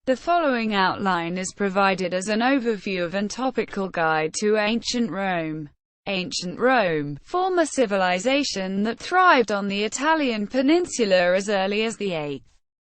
The following outline is provided as an overview of and topical guide to ancient Rome. Ancient Rome, former civilization that thrived on the Italian Peninsula as early as the 8th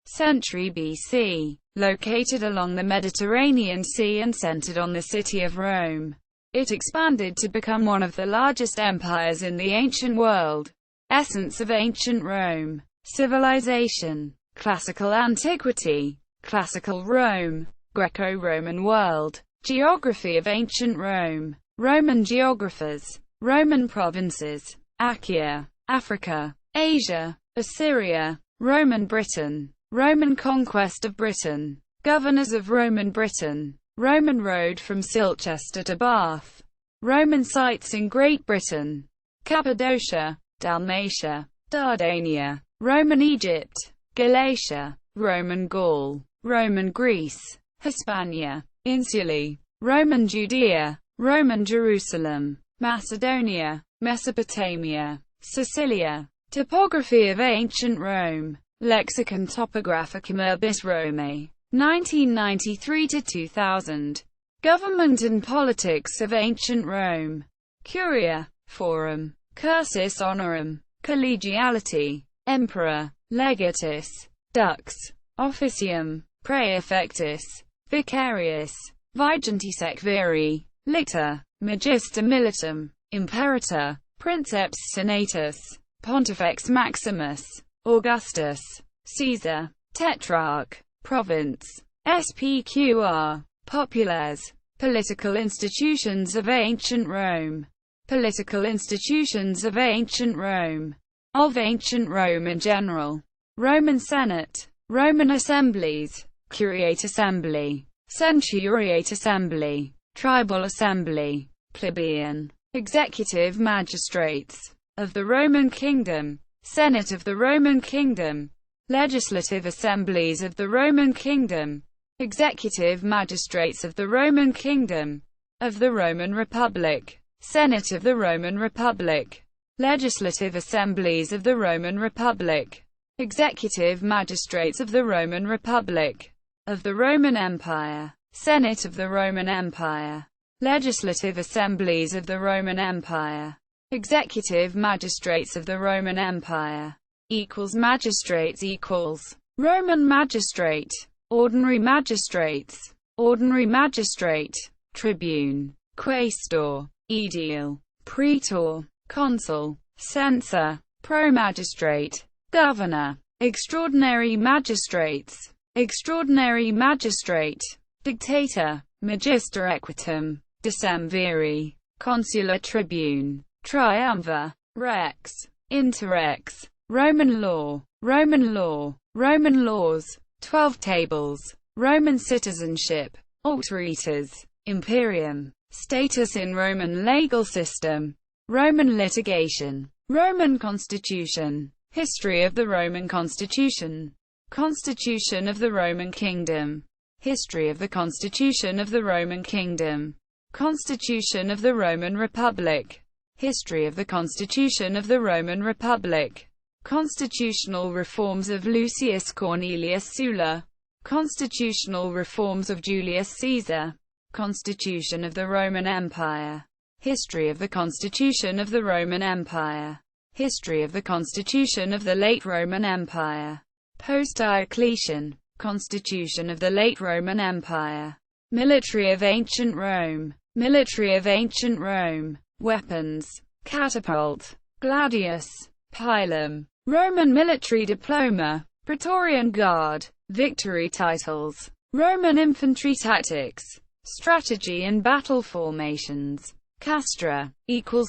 century BC, located along the Mediterranean Sea and centered on the city of Rome. It expanded to become one of the largest empires in the ancient world. Essence of ancient Rome. Civilization. Classical antiquity. Classical Rome. Greco-Roman world. Geography of ancient Rome. Roman geographers. Roman provinces. Achaia. Africa. Asia. Assyria. Roman Britain. Roman conquest of Britain. Governors of Roman Britain. Roman road from Silchester to Bath. Roman sites in Great Britain. Cappadocia. Dalmatia. Dardania. Roman Egypt. Galatia. Roman Gaul. Roman Greece. Hispania. Insulae. Roman Judea. Roman Jerusalem. Macedonia. Mesopotamia. Sicilia. Topography of ancient Rome. Lexicon Topographicum Urbis Romae. 1993–2000. Government and Politics of Ancient Rome. Curia. Forum. Cursus Honorum. Collegiality. Emperor. Legatus. Dux. Officium. Praefectus. Vicarius. Vigentis Equiri. Lictor. Magister Militum. Imperator. Princeps Senatus. Pontifex Maximus. Augustus. Caesar. Tetrarch. Province. SPQR. Popules. Political institutions of ancient Rome. Political institutions of ancient Rome. Of ancient Rome in general. Roman Senate. Roman assemblies. Curiate Assembly. Centuriate Assembly. Tribal Assembly. Plebeian. Executive Magistrates. Of the Roman Kingdom. Senate of the Roman Kingdom. Legislative Assemblies of the Roman Kingdom. Executive Magistrates of the Roman Kingdom. Of the Roman Republic. Senate of the Roman Republic. Legislative Assemblies of the Roman Republic. Executive Magistrates of the Roman Republic. Of the Roman Empire. Senate of the Roman Empire. Legislative Assemblies of the Roman Empire. Executive Magistrates of the Roman Empire. Magistrates equals. Roman Magistrate. Ordinary Magistrates. Ordinary Magistrate. Tribune. Quaestor. Aedile. Praetor. Consul. Censor. Pro-Magistrate. Governor. Extraordinary Magistrates. Extraordinary Magistrate. Dictator. Magister Equitum. Decemviri. Consular Tribune. Triumvir. Rex. Interrex. Roman law. Roman law. Roman laws. 12 tables. Roman citizenship. Alteritas. Imperium. Status in Roman legal system. Roman litigation. Roman constitution. History of the Roman constitution. Constitution of the Roman Kingdom. History of the Constitution of the Roman Kingdom. Constitution of the Roman Republic. History of the Constitution of the Roman Republic. Constitutional reforms of Lucius Cornelius Sulla. Constitutional reforms of Julius Caesar. Constitution of the Roman Empire. History of the Constitution of the Roman Empire. History of the Constitution of the late Roman Empire. Post-Diocletian. Constitution of the late Roman Empire. Military of ancient Rome. Military of ancient Rome. Weapons. Catapult. Gladius. Pilum. Roman military diploma. Praetorian Guard. Victory titles. Roman infantry tactics. Strategy and battle formations. Castra.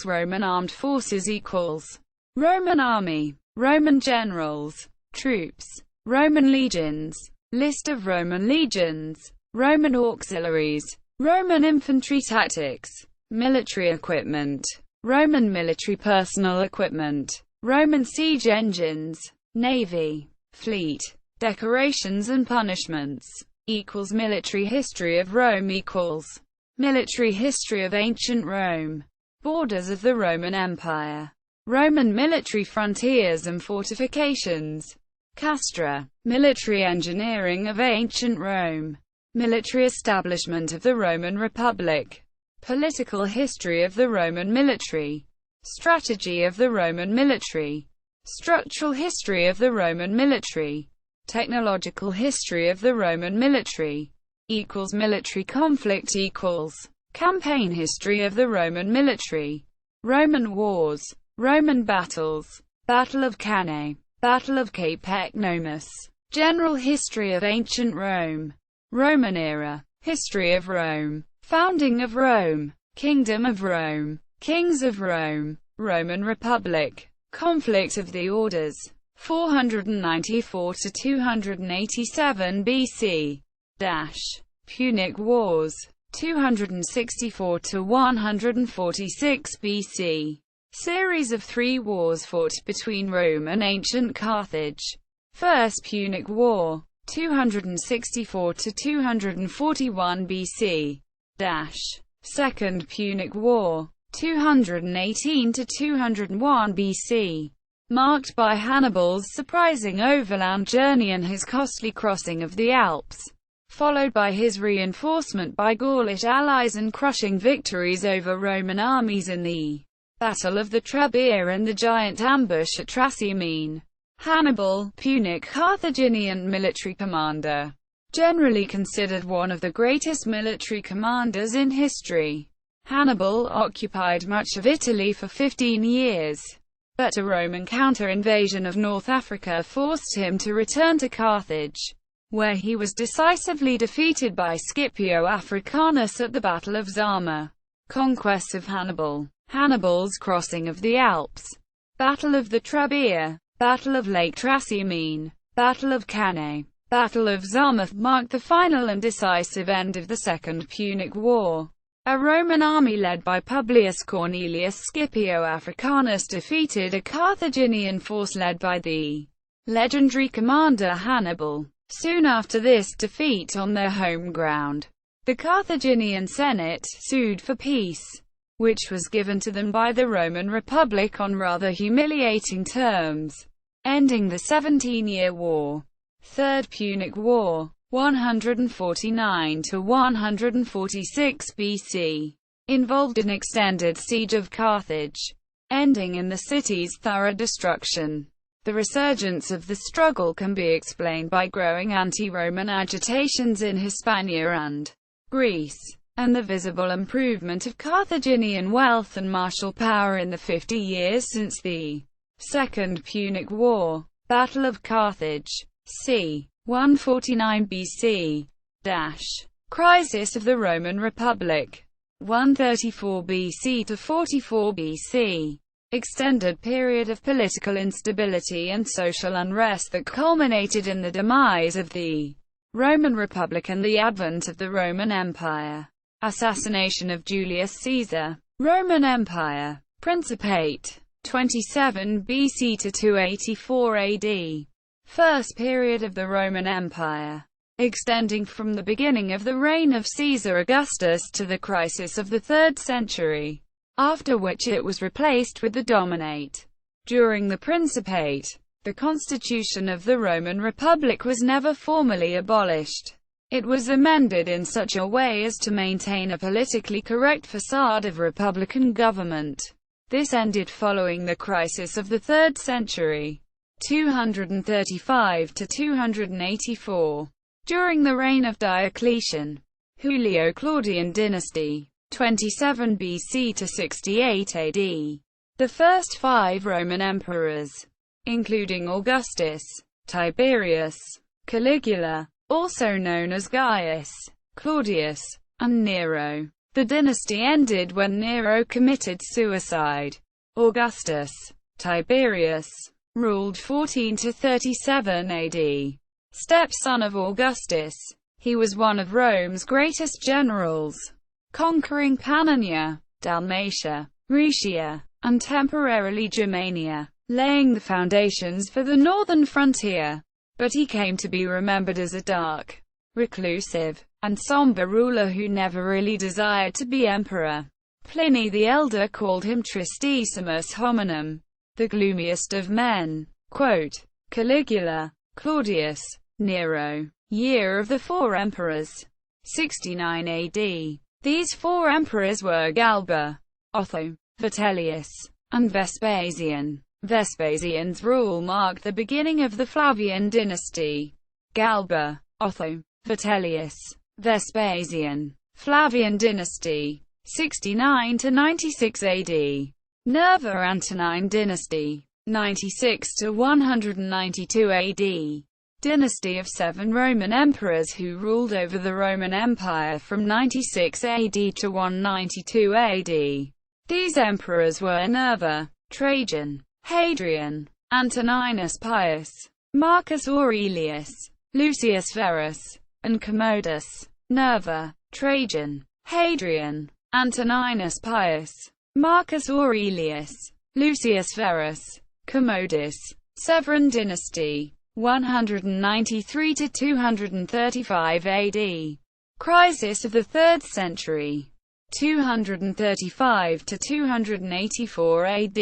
Roman armed forces Roman army. Roman generals. Troops. Roman legions. List of Roman legions. Roman auxiliaries. Roman infantry tactics. Military equipment. Roman military personnel equipment. Roman siege engines. Navy. Fleet. Decorations and punishments. Military history of Rome Military history of ancient Rome. Borders of the Roman Empire. Roman military frontiers and fortifications. Castra. Military engineering of ancient Rome. Military establishment of the Roman Republic. Political history of the Roman military. Strategy of the Roman military. Structural history of the Roman military. Technological history of the Roman military. Military conflict Campaign history of the Roman military. Roman wars. Roman battles. Battle of Cannae. Battle of Cape Ecnomus. General history of ancient Rome. Roman era. History of Rome. Founding of Rome. Kingdom of Rome. Kings of Rome. Roman Republic. Conflict of the Orders. 494 to 287 BC. Punic Wars. 264 to 146 BC. Series of 3 wars fought between Rome and ancient Carthage. First Punic War. 264 to 241 BC. Second Punic War. 218 to 201 BC. Marked by Hannibal's surprising overland journey and his costly crossing of the Alps, followed by his reinforcement by Gaulish allies and crushing victories over Roman armies in the Battle of the Trebia and the giant ambush at Trasimene. Hannibal, Punic Carthaginian military commander, generally considered one of the greatest military commanders in history. Hannibal occupied much of Italy for 15 years, but a Roman counter-invasion of North Africa forced him to return to Carthage, where he was decisively defeated by Scipio Africanus at the Battle of Zama. Conquests of Hannibal. Hannibal's crossing of the Alps. Battle of the Trebia. Battle of Lake Trasimene. Battle of Cannae. Battle of Zama marked the final and decisive end of the Second Punic War. A Roman army led by Publius Cornelius Scipio Africanus defeated a Carthaginian force led by the legendary commander Hannibal. Soon after this defeat on their home ground, the Carthaginian Senate sued for peace, which was given to them by the Roman Republic on rather humiliating terms, ending the 17-year war. Third Punic War. 149 to 146 BC, involved an extended siege of Carthage, ending in the city's thorough destruction. The resurgence of the struggle can be explained by growing anti-Roman agitations in Hispania and Greece, and the visible improvement of Carthaginian wealth and martial power in the 50 years since the Second Punic War. Battle of Carthage. c. 149 BC. Crisis of the Roman Republic. 134 BC to 44 BC. Extended period of political instability and social unrest that culminated in the demise of the Roman Republic and the advent of the Roman Empire. Assassination of Julius Caesar. Roman Empire. Principate. 27 BC to 284 AD. First period of the Roman Empire, extending from the beginning of the reign of Caesar Augustus to the crisis of the 3rd century, after which it was replaced with the Dominate. During the Principate, the constitution of the Roman Republic was never formally abolished. It was amended in such a way as to maintain a politically correct facade of republican government. This ended following the crisis of the 3rd century. 235 to 284. During the reign of Diocletian. Julio-Claudian dynasty. 27 BC to 68 AD. The first 5 Roman emperors, including Augustus, Tiberius, Caligula, also known as Gaius, Claudius, and Nero. The dynasty ended when Nero committed suicide. Augustus, Tiberius, ruled 14 to 37 AD. Stepson of Augustus, he was one of Rome's greatest generals, conquering Pannonia, Dalmatia, Rhaetia, and temporarily Germania, laying the foundations for the northern frontier. But he came to be remembered as a dark, reclusive, and somber ruler who never really desired to be emperor. Pliny the Elder called him tristissimus hominum, the gloomiest of men. Quote, Caligula, Claudius, Nero. Year of the Four Emperors. 69 AD. These four emperors were Galba, Otho, Vitellius, and Vespasian. Vespasian's rule marked the beginning of the Flavian dynasty. Galba, Otho, Vitellius, Vespasian. Flavian dynasty. 69 to 96 AD. Nerva Antonine dynasty. 96 to 192 AD. Dynasty of 7 Roman emperors who ruled over the Roman Empire from 96 AD to 192 AD. These emperors were Nerva, Trajan, Hadrian, Antoninus Pius, Marcus Aurelius, Lucius Verus, and Commodus. Nerva, Trajan, Hadrian, Antoninus Pius, Marcus Aurelius, Lucius Verus, Commodus. Severan dynasty. 193 to 235 AD. Crisis of the 3rd century. 235 to 284 AD.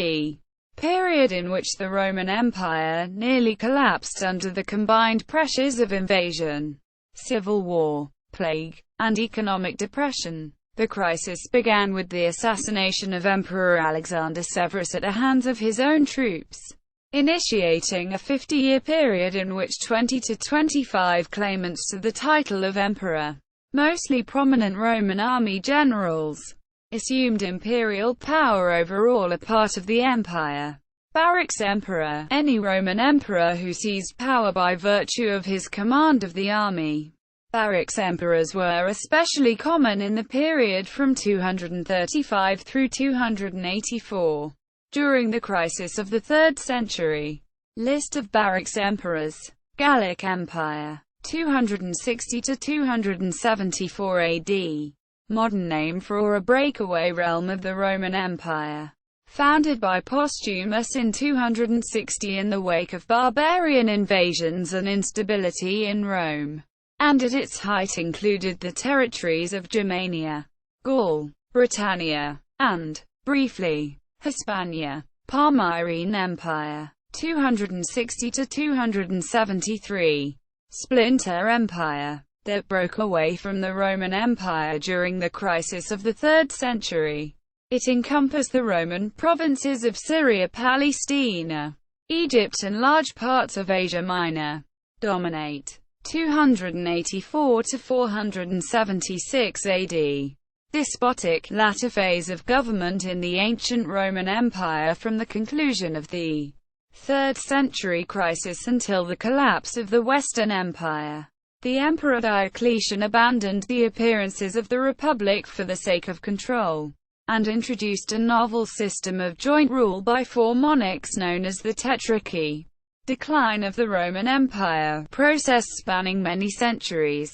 Period in which the Roman Empire nearly collapsed under the combined pressures of invasion, civil war, plague, and economic depression. The crisis began with the assassination of Emperor Alexander Severus at the hands of his own troops, initiating a 50-year period in which 20 to 25 claimants to the title of emperor, mostly prominent Roman army generals, assumed imperial power over all a part of the empire. Barracks emperor, any Roman emperor who seized power by virtue of his command of the army. Barracks emperors were especially common in the period from 235 through 284. During the crisis of the 3rd century. List of barracks emperors. Gallic Empire. 260 to 274 AD. Modern name for a breakaway realm of the Roman Empire. Founded by Postumus in 260 in the wake of barbarian invasions and instability in Rome, and at its height included the territories of Germania, Gaul, Britannia, and, briefly, Hispania. Palmyrene Empire. 260 to 273. Splinter Empire. That broke away from the Roman Empire during the crisis of the 3rd century. It encompassed the Roman provinces of Syria, Palestina, Egypt and large parts of Asia Minor. Dominate. 284 to 476 AD. Despotic, latter phase of government in the ancient Roman Empire from the conclusion of the 3rd century crisis until the collapse of the Western Empire. The Emperor Diocletian abandoned the appearances of the Republic for the sake of control, and introduced a novel system of joint rule by 4 monarchs known as the Tetrarchy. Decline of the Roman Empire, process spanning many centuries.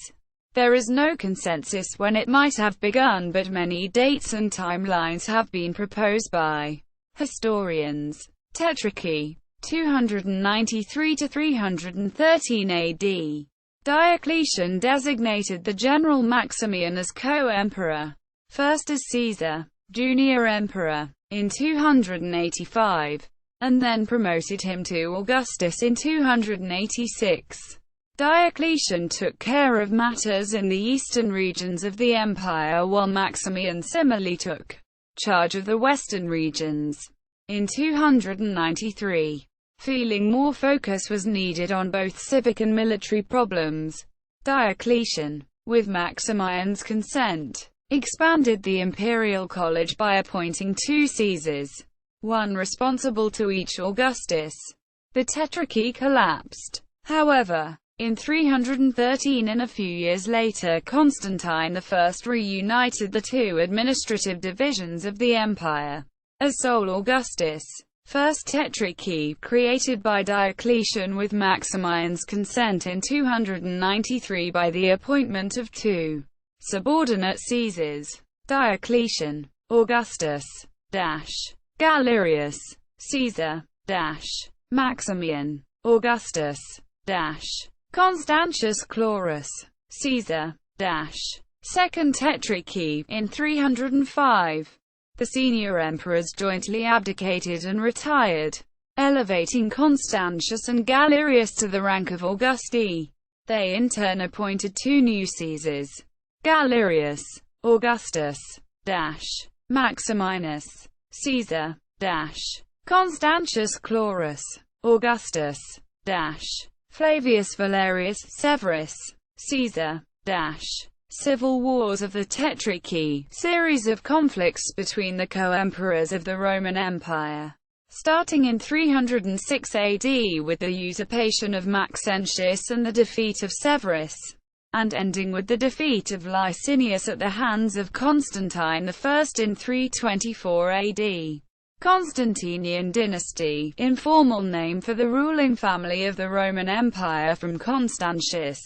There is no consensus when it might have begun, but many dates and timelines have been proposed by historians. Tetrarchy. 293 to 313 AD. Diocletian designated the general Maximian as co-emperor, first as Caesar, junior emperor, in 285, and then promoted him to Augustus in 286. Diocletian took care of matters in the eastern regions of the empire, while Maximian similarly took charge of the western regions. In 293, feeling more focus was needed on both civic and military problems, Diocletian, with Maximian's consent, expanded the imperial college by appointing 2 Caesars, one responsible to each Augustus. The Tetrarchy collapsed, however, in 313, and a few years later Constantine I reunited the 2 administrative divisions of the empire as sole Augustus. First Tetrarchy, created by Diocletian with Maximian's consent in 293 by the appointment of 2 subordinate Caesars, Diocletian, Augustus, Galerius, Caesar, Maximian, Augustus, Constantius Chlorus, Caesar, Second Tetrarchy, in 305. The senior emperors jointly abdicated and retired, elevating Constantius and Galerius to the rank of Augusti. They in turn appointed two new Caesars, Galerius, Augustus, Maximinus, Caesar, Constantius Chlorus, Augustus, Flavius Valerius, Severus, Caesar, Civil Wars of the Tetrarchy, series of conflicts between the co-emperors of the Roman Empire, starting in 306 AD with the usurpation of Maxentius and the defeat of Severus, and ending with the defeat of Licinius at the hands of Constantine I in 324 AD. Constantinian dynasty, informal name for the ruling family of the Roman Empire from Constantius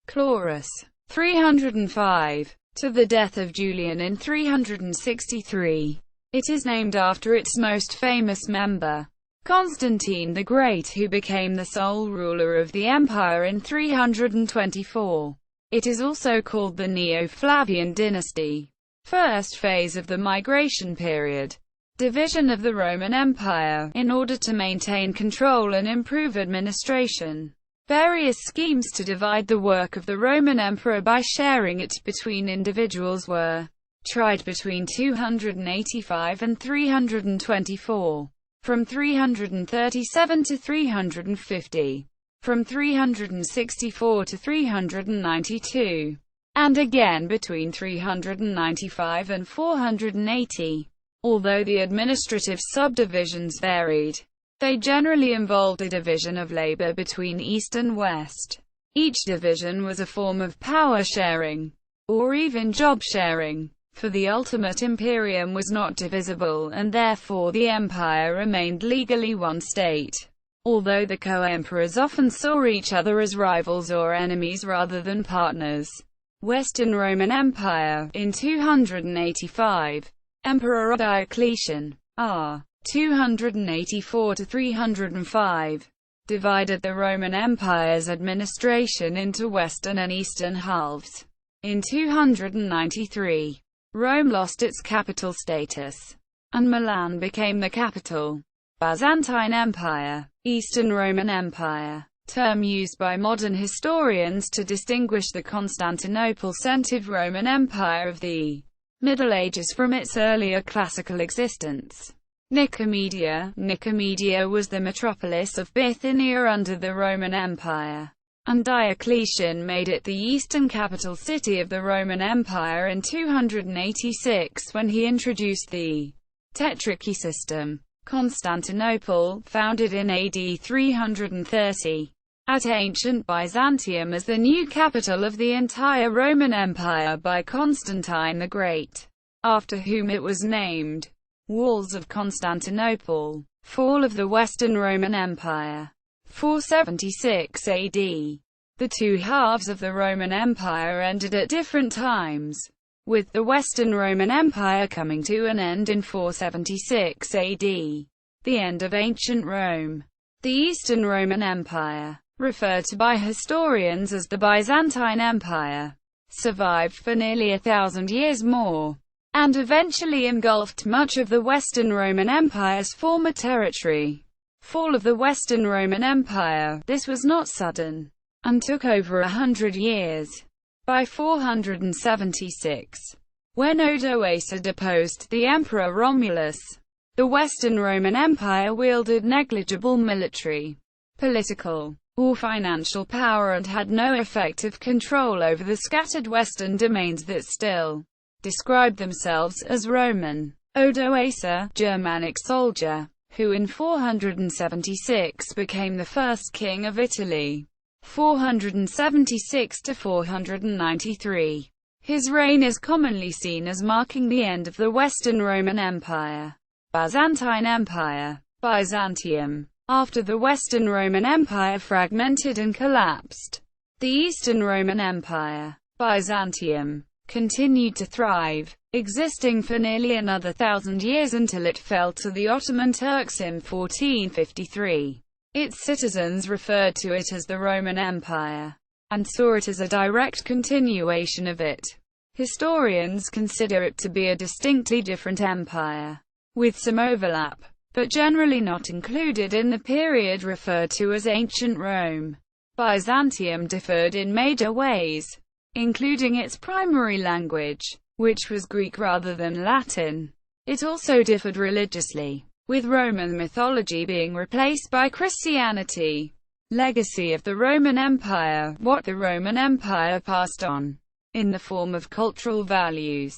Chlorus, 305, to the death of Julian in 363. It is named after its most famous member, Constantine the Great, who became the sole ruler of the empire in 324. It is also called the Neo-Flavian dynasty. First phase of the migration period. Division of the Roman Empire, in order to maintain control and improve administration. Various schemes to divide the work of the Roman emperor by sharing it between individuals were tried between 285 and 324, from 337 to 350, from 364 to 392, and again between 395 and 480. Although the administrative subdivisions varied, they generally involved a division of labor between East and West. Each division was a form of power sharing, or even job sharing, for the ultimate imperium was not divisible, and therefore the empire remained legally one state. Although the co-emperors often saw each other as rivals or enemies rather than partners. Western Roman Empire, in 285. Emperor Diocletian, r. 284–305, divided the Roman Empire's administration into western and eastern halves. In 293, Rome lost its capital status, and Milan became the capital. Byzantine Empire, Eastern Roman Empire, term used by modern historians to distinguish the Constantinople-centered Roman Empire of the Middle Ages from its earlier classical existence. Nicomedia was the metropolis of Bithynia under the Roman Empire, and Diocletian made it the eastern capital city of the Roman Empire in 286 when he introduced the Tetrarchy system. Constantinople, founded in AD 330, at ancient Byzantium as the new capital of the entire Roman Empire by Constantine the Great, after whom it was named. Walls of Constantinople. Fall of the Western Roman Empire. 476 AD. The two halves of the Roman Empire ended at different times, with the Western Roman Empire coming to an end in 476 AD. The end of ancient Rome. The Eastern Roman Empire, referred to by historians as the Byzantine Empire, survived for nearly 1,000 years more, and eventually engulfed much of the Western Roman Empire's former territory. Fall of the Western Roman Empire. This was not sudden, and took over 100 years. By 476, when Odoacer deposed the Emperor Romulus, the Western Roman Empire wielded negligible military, political, or financial power and had no effective control over the scattered western domains that still described themselves as Roman. Odoacer, Germanic soldier, who in 476 became the first king of Italy. 476 to 493. His reign is commonly seen as marking the end of the Western Roman Empire. Byzantine Empire, Byzantium. After the Western Roman Empire fragmented and collapsed, the Eastern Roman Empire, Byzantium, continued to thrive, existing for nearly another 1,000 years until it fell to the Ottoman Turks in 1453. Its citizens referred to it as the Roman Empire, and saw it as a direct continuation of it. Historians consider it to be a distinctly different empire, with some overlap, but generally not included in the period referred to as Ancient Rome. Byzantium differed in major ways, including its primary language, which was Greek rather than Latin. It also differed religiously, with Roman mythology being replaced by Christianity. Legacy of the Roman Empire: what the Roman Empire passed on, in the form of cultural values,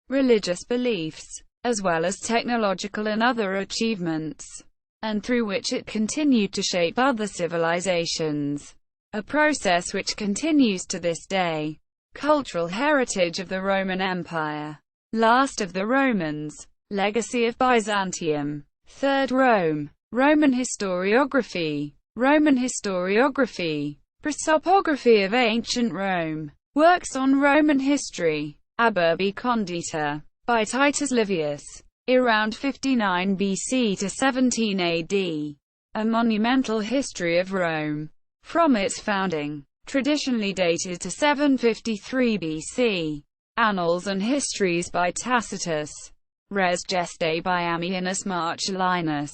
religious beliefs, as well as technological and other achievements, and through which it continued to shape other civilizations. A process which continues to this day. Cultural heritage of the Roman Empire. Last of the Romans. Legacy of Byzantium. Third Rome. Roman historiography. Roman historiography. Prosopography of ancient Rome. Works on Roman history. Aburbi Condita. By Titus Livius. Around 59 BC to 17 AD. A monumental history of Rome, from its founding, traditionally dated to 753 BC. Annals and Histories by Tacitus. Res Gestae by Ammianus Marcellinus.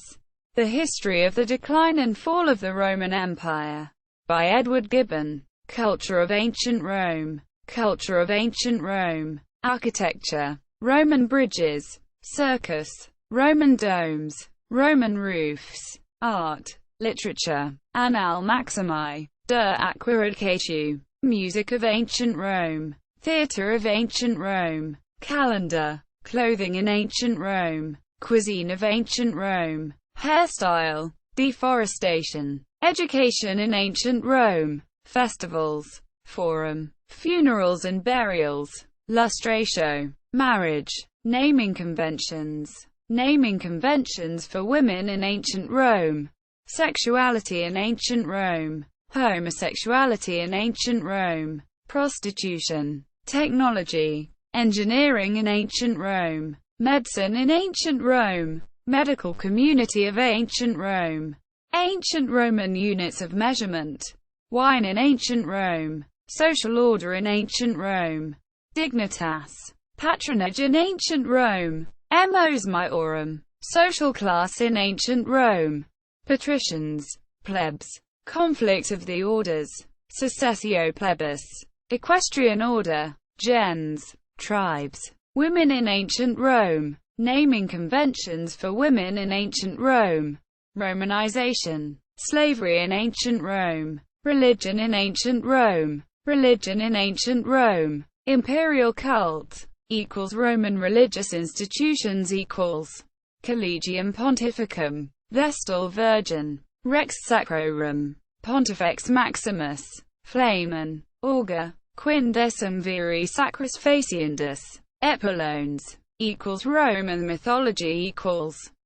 The History of the Decline and Fall of the Roman Empire. By Edward Gibbon. Culture of Ancient Rome. Culture of Ancient Rome. Architecture. Roman bridges. Circus. Roman domes. Roman roofs. Art. Literature. Annal Maximi. De Aquarecatio. Music of Ancient Rome. Theatre of Ancient Rome. Calendar. Clothing in Ancient Rome. Cuisine of Ancient Rome. Hairstyle. Deforestation. Education in Ancient Rome. Festivals. Forum. Funerals and burials. Lustratio. Marriage. Naming conventions. Naming conventions for women in Ancient Rome. Sexuality in Ancient Rome. Homosexuality in Ancient Rome. Prostitution. Technology. Engineering in Ancient Rome. Medicine in Ancient Rome. Medical community of Ancient Rome. Ancient Roman units of measurement. Wine in Ancient Rome. Social order in Ancient Rome. Dignitas. Patronage in Ancient Rome. Emos Maiorum. Social class in Ancient Rome. Patricians. Plebs. Conflict of the orders. Successio plebis. Equestrian order. Gens. Tribes. Women in Ancient Rome. Naming conventions for women in Ancient Rome. Romanization. Slavery in Ancient Rome. Religion in Ancient Rome. Religion in Ancient Rome. Imperial cult. Roman religious institutions. Collegium Pontificum. Vestal Virgin. Rex Sacrorum. Pontifex Maximus. Flamen. Augur. Quindecim Viri Sacris Faciendus. Epilones. Roman mythology.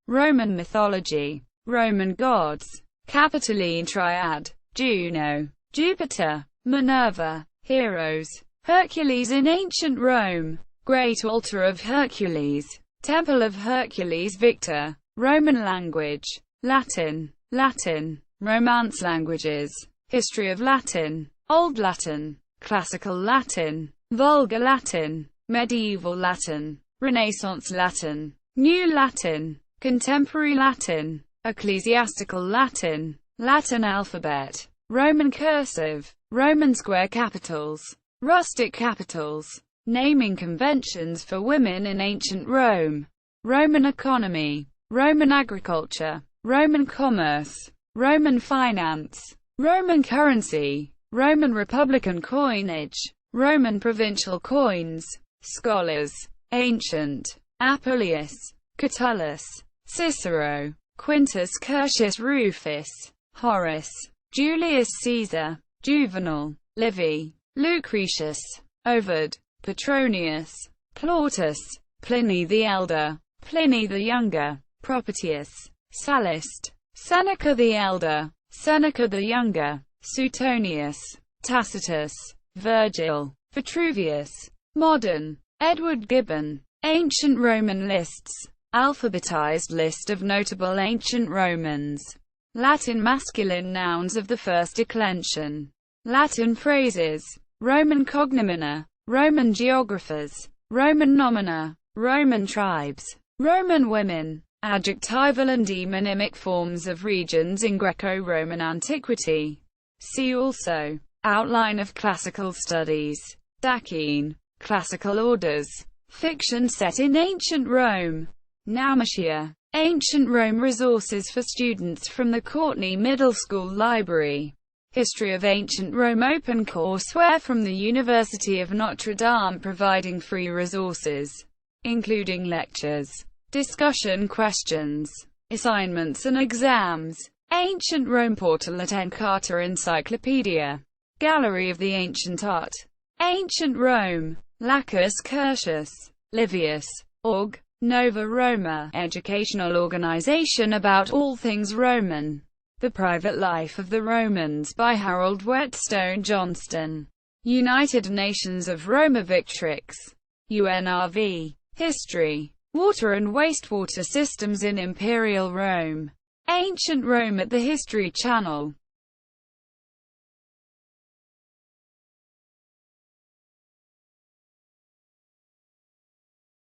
Roman mythology. Roman gods. Capitoline Triad. Juno. Jupiter. Minerva. Heroes. Hercules in Ancient Rome. Great Altar of Hercules. Temple of Hercules Victor. Roman language. Latin. Latin. Romance languages. History of Latin. Old Latin. Classical Latin. Vulgar Latin. Medieval Latin. Renaissance Latin. New Latin. Contemporary Latin. Ecclesiastical Latin. Latin alphabet. Roman cursive. Roman square capitals. Rustic capitals. Naming conventions for women in Ancient Rome. Roman economy. Roman agriculture. Roman commerce. Roman finance. Roman currency. Roman republican coinage. Roman provincial coins. Scholars. Ancient. Appius. Catullus. Cicero. Quintus Curtius Rufus. Horace. Julius Caesar. Juvenal. Livy. Lucretius. Ovid. Petronius. Plautus. Pliny the Elder. Pliny the Younger. Propertius. Sallust. Seneca the Elder. Seneca the Younger. Suetonius. Tacitus. Virgil. Vitruvius. Modern. Edward Gibbon. Ancient Roman lists. Alphabetized list of notable ancient Romans. Latin masculine nouns of the first declension. Latin phrases. Roman cognomina. Roman geographers. Roman nomina. Roman tribes. Roman women. Adjectival and demonymic forms of regions in Greco-Roman antiquity. See also Outline of classical studies. Daquin. Classical orders. Fiction set in ancient Rome. Naumachia. Ancient Rome resources for students from the Courtney Middle School Library. History of Ancient Rome open courseware from the University of Notre Dame providing free resources, including lectures, discussion questions, assignments and exams. Ancient Rome portal at Encarta Encyclopedia. Gallery of the Ancient Art. Ancient Rome. Lacus Curtius. Livius. Org. Nova Roma, educational organization about all things Roman. The Private Life of the Romans by Harold Whetstone Johnston. United Nations of Roma Victrix. UNRV. History. Water and wastewater systems in Imperial Rome. Ancient Rome at the History Channel.